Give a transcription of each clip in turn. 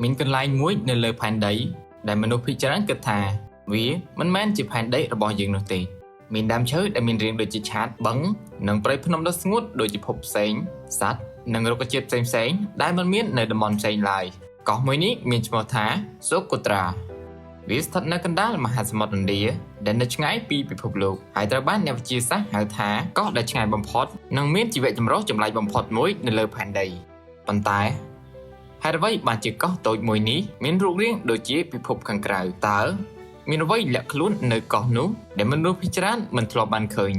មានកន្លែងមួយនៅលើផែនដីដែលមនុស្សភាគច្រើនគិតថាវាមិនមែនជាផែនដីរបស់យើងនោះទេមានដើមឈើដែលមានរាងដូចជាឆាតបឹងនិងព្រៃភ្នំដ៏ស្ងួតដូចជាភពផ្សេងសត្វនិងរុក្ខជាតិផ្សេងៗដែលមិនមាននៅតំបន់ផ្សេងឡើយកោះមួយនេះមានឈ្មោះថាសូកូត្រាវាស្ថិតនៅកណ្ដាលមហាសមុទ្រឥណ្ឌាដែលនៅឆ្ងាយពីពិភពលោកហើយត្រូវបានអ្នកវិទ្យាសាស្ត្រហៅថាកោះដែលឆ្ងាយបំផុតនិងមានជីវៈចម្រុះចម្លែកបំផុតមួយនៅលើផែនដីប៉ុន្តែហេតុអ្វីបានជាកោះតូចមួយនេះមានរូបរាងដូចជាពិភពខាងក្រៅតើមានអ្វីលាក់ខ្លួននៅកោះនោះដែលមនុស្សភាគច្រើនមិនធ្លាប់បានឃើញ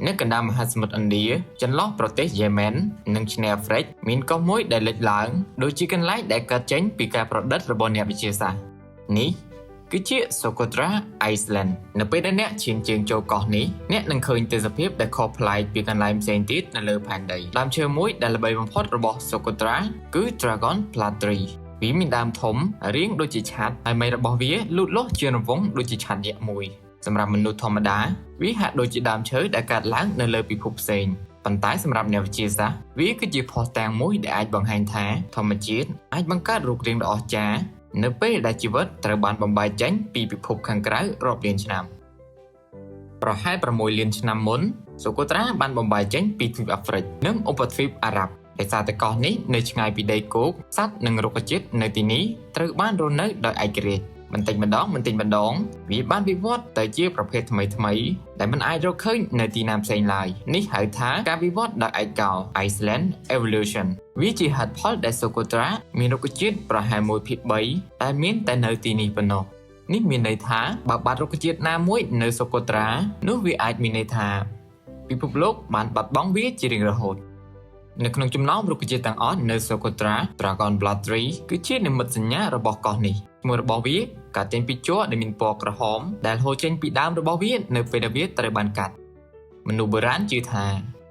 នៅកណ្ដាលមហាសមុទ្រឥណ្ឌាចន្លោះប្រទេសយេម៉ែននិងឆ្នេរអាហ្វ្រិកមានកោះមួយដែលលេចឡើងដូចជាកន្លែងដែលកើតចេញពីការប្រឌិតរបស់អ្នកវិទ្យាសាស្ត្រនេះគឺជា Socotra Island នៅពេលដែលអ្នកឈានជើងចូលកោះនេះអ្នកនឹងឃើញទេសភាពដែលខុសប្លែកពីកន្លែងផ្សេងទៀតនៅលើផែនដីដើមឈើមួយដែលល្បីបំផុតរបស់ Socotra គឺ Dragon Plant Tree វាមានដើមធំរាងដូចជាឆ័ត្រហើយមែករបស់វាលូតលាស់ជារង្វង់ដូចជាឆ័ត្រយក្សមួយសម្រាប់មនុស្សធម្មតាវាហាក់ដូចជាដើមឈើដែលកើតឡើងនៅលើពិភពផ្សេងប៉ុន្តែសម្រាប់អ្នកវិទ្យាសាស្ត្រវាគឺជាភស្តុតាងមួយដែលអាចបង្ហាញថាធម្មជាតិអាចបង្កើតរូបរាងដ៏អស្ចារ្យនៅពេលដែលជីវិតត្រូវបានបំបែកចេញពីពិភពខាងក្រៅរាប់លានឆ្នាំប្រហែល6លានឆ្នាំមុនសូកូត្រាបានបំបែកចេញពីទ្វីបអាហ្វ្រិកនិងឧបទ្វីបអារ៉ាប់ដោយសារតែកោះនេះនៅឆ្ងាយពីដីគោកសត្វនិងរុក្ខជាតិនៅទីនេះត្រូវបានរស់នៅដោយឯករាជ្យបន្តិចម្ដងវាបានវិវត្តទៅជាប្រភេទថ្មីដែលមិនអាចរកឃើញនៅទីណាផ្សេងឡើយនេះហៅថាការវិវត្តដោយឯកោ Iceland Evolution វាជាហេតុផលដែលសូកូត្រាមានរុក្ខជាតិប្រហែល 1/3 ដែលមានតែនៅទីនេះប៉ុណ្ណោះនេះមានន័យថាបើបាត់រុក្ខជាតិណាមួយនៅសូកូត្រានោះវាអាចមានន័យថាពិភពលោកបានបាត់បង់វាជារៀងរហូតនៅក្នុងចំណោមរុក្ខជាតិទាំងអស់នៅសូកូត្រា Dragon Plant Tree គឺជានិមិត្តសញ្ញារបស់កោះនេះឈ្មោះរបស់វាកើតចេញពីជ័រដែលមានពណ៌ក្រហមដែលហូរចេញពីដើមរបស់វានៅពេលដែលវាត្រូវបានកាត់មនុស្សបុរាណជឿថា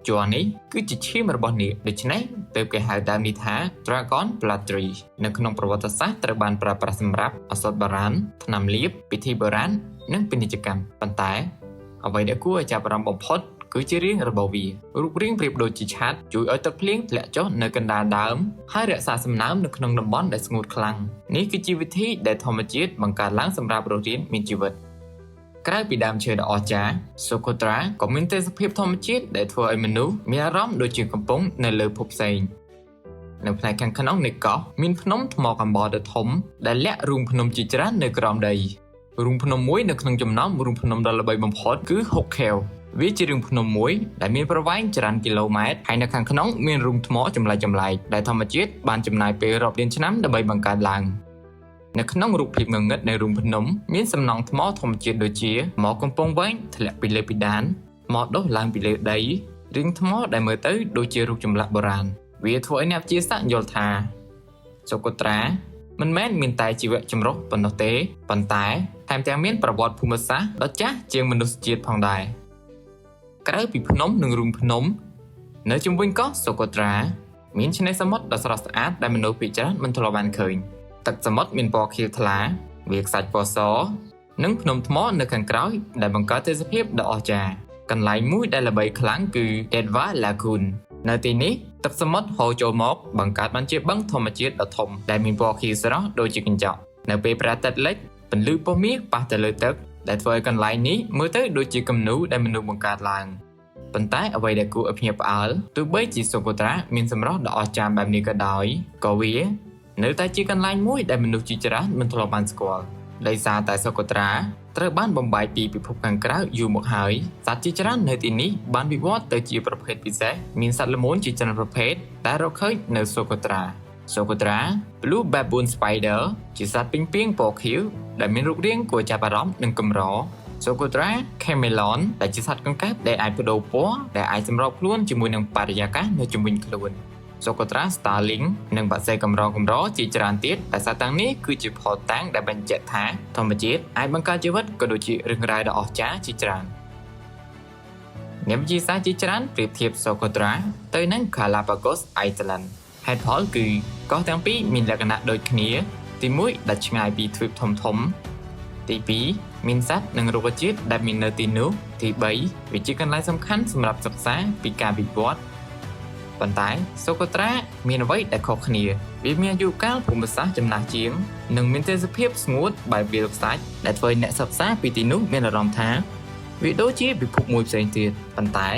ជ័រនេះគឺជាឈាមរបស់នាគដូច្នេះទើបគេហៅដើមនេះថា Dragon Plant Tree នៅក្នុងប្រវត្តិសាស្ត្រត្រូវបានប្រើប្រាស់សម្រាប់ឱសថបុរាណថ្នាំលាបពិធីបុរាណនិងពាណិជ្ជកម្មប៉ុន្តែអ្វីដែលគួរឲ្យចាប់អារម្មណ៍បំផុតគឺជារាងរបស់វារូបរាងប្រៀបដូចជាឆ័ត្រជួយឲ្យទឹកភ្លៀងធ្លាក់ចុះនៅកណ្ដាលដើមហើយរក្សាសំណើមនៅក្នុងតំបន់ដែលស្ងួតខ្លាំងនេះគឺជាវិធីដែលធម្មជាតិបង្កើតឡើងសម្រាប់រស់រានមានជីវិតក្រៅពីដើមឈើដ៏អស្ចារ្យសូកូត្រាក៏មានទេសភាពធម្មជាតិដែលធ្វើឲ្យមនុស្សមានអារម្មណ៍ដូចជាកំពុងនៅលើភពផ្សេងនៅផ្នែកខាងក្នុងនៃកោះមានភ្នំថ្មកំបោរដ៏ធំដែលលាក់រូងភ្នំជាច្រើននៅក្រោមដីរូងភ្នំមួយនៅក្នុងចំណោមរូងភ្នំដ៏ល្បីបំផុតគឺ Hokkeoវាជារូងភ្នំមួយដែលមានប្រវែងច្រើនគីឡូម៉ែត្រហើយនៅខាងក្នុងមានរូងថ្មចម្លែកដែលធម្មជាតិបានចំណាយពេលរាប់លានឆ្នាំដើម្បីបង្កើតឡើងនៅក្នុងរូបភាពងងឹតនៃរូងភ្នំមានសំណង់ថ្មធម្មជាតិដូចជាថ្មកំពង់វែងធ្លាក់ពីលើពិដានថ្មដុះឡើងពីលើដីរាងថ្មដែលមើលទៅដូចជារូបចម្លាក់បុរាណវាធ្វើឲ្យអ្នកវិទ្យាសាស្ត្រយល់ថាសូកូត្រាមិនមែនមានតែជីវៈចម្រុះប៉ុណ្ណោះទេប៉ុន្តែថែមទាំងមានប្រវត្តិភូមិសាស្ត្រដ៏ចាស់ជាងមនុស្សជាតិផងដែរក្រៅពីភ្នំនិងរូងភ្នំនៅជុំវិញកោះសូកូត្រាមានឆ្នេរសមុទ្រដ៏ស្រស់ស្អាតដែលមនុស្សភាគច្រើនមិនធ្លាប់បានឃើញទឹកសមុទ្រមានពណ៌ខៀវថ្លាវាលខ្សាច់ពណ៌សនិងភ្នំថ្មនៅខាងក្រោយដែលបង្កើតទេសភាពដ៏អស្ចារ្យកន្លែងមួយដែលល្បីខ្លាំងគឺ Detva Lagoon នៅទីនេះទឹកសមុទ្រហូរចូលមកបង្កើតបានជាបឹងធម្មជាតិដ៏ធំដែលមានពណ៌ខៀវស្រស់ដូចជាកញ្ចក់នៅពេលព្រះអាទិត្យលិចពន្លឺពណ៌មាសប៉ះទៅលើទឹកដែលធ្វើឲ្យកន្លែងនេះមើលទៅដូចជាគំនូរដែលមនុស្សបង្កើតឡើងប៉ុន្តែអ្វីដែលគួរឲ្យភ្ញាក់ផ្អើលទោះបីជាសូកូត្រាមានសម្រស់ដ៏អស្ចារ្យបែបនេះក៏ដោយក៏វានៅតែជាកន្លែងមួយដែលមនុស្សជាច្រើនមិនធ្លាប់បានស្គាល់ដោយសារតែសូកូត្រាត្រូវបានបំបែកពីពិភពខាងក្រៅយូរមកហើយសត្វជាច្រើននៅទីនេះបានវិវត្តទៅជាប្រភេទពិសេសមានសត្វល្មូនជាច្រើនប្រភេទដែលរកឃើញនៅសូកូត្រា Blue Baboon Spider ជាសត្វពីងពណ៌ខៀវដែលមានរូបរាងគួរចាប់អារម្មណ៍និងកម្រ Socotra Chameleon ដែលជាសត្វកង្កែបដែលអាចបដូរពណ៌ដែលអាចសម្របខ្លួនជាមួយនឹងបរិយាកាសនៅជុំវិញខ្លួន Socotra Starling និងបក្សីកម្រជាច្រើនទៀតដែលសត្វទាំងនេះគឺជាភស្តុតាងដែលបញ្ជាក់ថាធម្មជាតិអាចបង្កើតជីវិតក៏ដូចជារឿងរ៉ាវដ៏អស្ចារ្យជាច្រើនអ្នកវិទ្យាសាស្ត្រជាច្រើនប្រៀបធៀប Socotra ទៅនឹង Galapagos Island ហេតុផលគឺកោះទាំងពីរមានលក្ខណៈដូចគ្នាទី1ដាច់ឆ្ងាយពីទ្វីបធំទី2មានសត្វនិងរុក្ខជាតិដែលមាននៅទីនោះទី3វាជាកន្លែងសំខាន់សម្រាប់សិក្សាពីការវិវត្ត ប៉ុន្តែសូកូត្រាមានអ្វីដែលខុសគ្នាវាមានអាយុកាលភូមិសាស្ត្រចំណាស់ជាងនិងមានទេសភាពស្ងួតបែបវាលខ្សាច់ដែលធ្វើឲ្យអ្នកសិក្សាពីទីនោះមានអារម្មណ៍ថាវាដូចជាពិភពមួយផ្សេងទៀតប៉ុន្តែ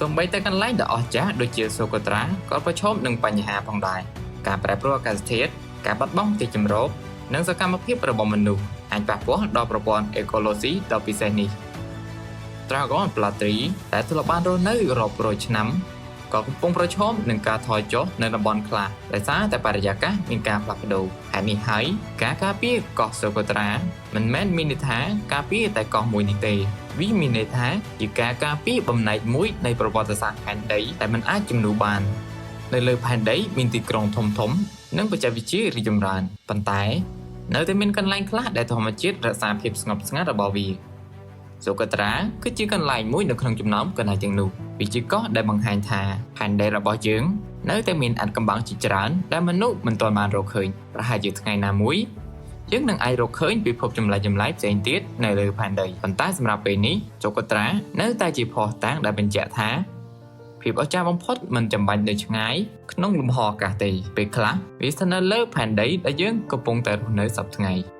សូម្បីតែកន្លែងដ៏អស្ចារ្យដូចជាសូកូត្រាក៏ប្រឈមនឹងបញ្ហាផងដែរការប្រែប្រួលអាកាសធាតុការបាត់បង់ទីជម្រកនិងសកម្មភាពរបស់មនុស្សអាចប៉ះពាល់ដល់ប្រព័ន្ធអេកូឡូស៊ីដ៏ពិសេសនេះ Dragon Platry ដែលធ្លាប់បានរស់នៅរាប់រយឆ្នាំក៏កំពុងប្រឈមនឹងការថយចុះនៅតំបន់ខ្លះដោយសារតែបរិយាកាសមានការផ្លាស់ប្ដូរហេតុនេះហើយការការពារកោះសូកូត្រាមិនមែនមានន័យថាការពារតែកោះមួយនេះទេវាមានន័យថាជាការការពារបំណែកមួយនៃប្រវត្តិសាស្ត្រផែនដីដែលមិនអាចជំនួសបាននៅលើផែនដីមានទីក្រុងធំៗនិងបច្ចេកវិទ្យារីកចម្រើនប៉ុន្តែនៅតែមានកន្លែងខ្លះដែលធម្មជាតិរក្សាភាពស្ងប់ស្ងាត់របស់វាសូកូត្រាគឺជាកន្លែងមួយនៅក្នុងចំណោមកន្លែងទាំងនោះវាជាកោះដែលបង្ហាញថាផែនដីរបស់យើងនៅតែមានអាថ៌កំបាំងជាច្រើនដែលមនុស្សមិនទាន់បានរកឃើញប្រហែលជាថ្ងៃណាមួយយើងនឹងអាចរកឃើញពិភពចម្លែកផ្សេងទៀតនៅលើផែនដីប៉ុន្តែសម្រាប់ពេលនេះសូកូត្រានៅតែជាភស្តុតាងដែលបញ្ជាក់ថាភាពអស្ចារ្យបំផុតមិនចាំបាច់នៅឆ្ងាយក្នុងលំហអាកាសទេពេលខ្លះវាស្ថិតនៅលើផែនដីដែលយើងកំពុងតែរស់នៅសប្តាហ៍ថ្ងៃ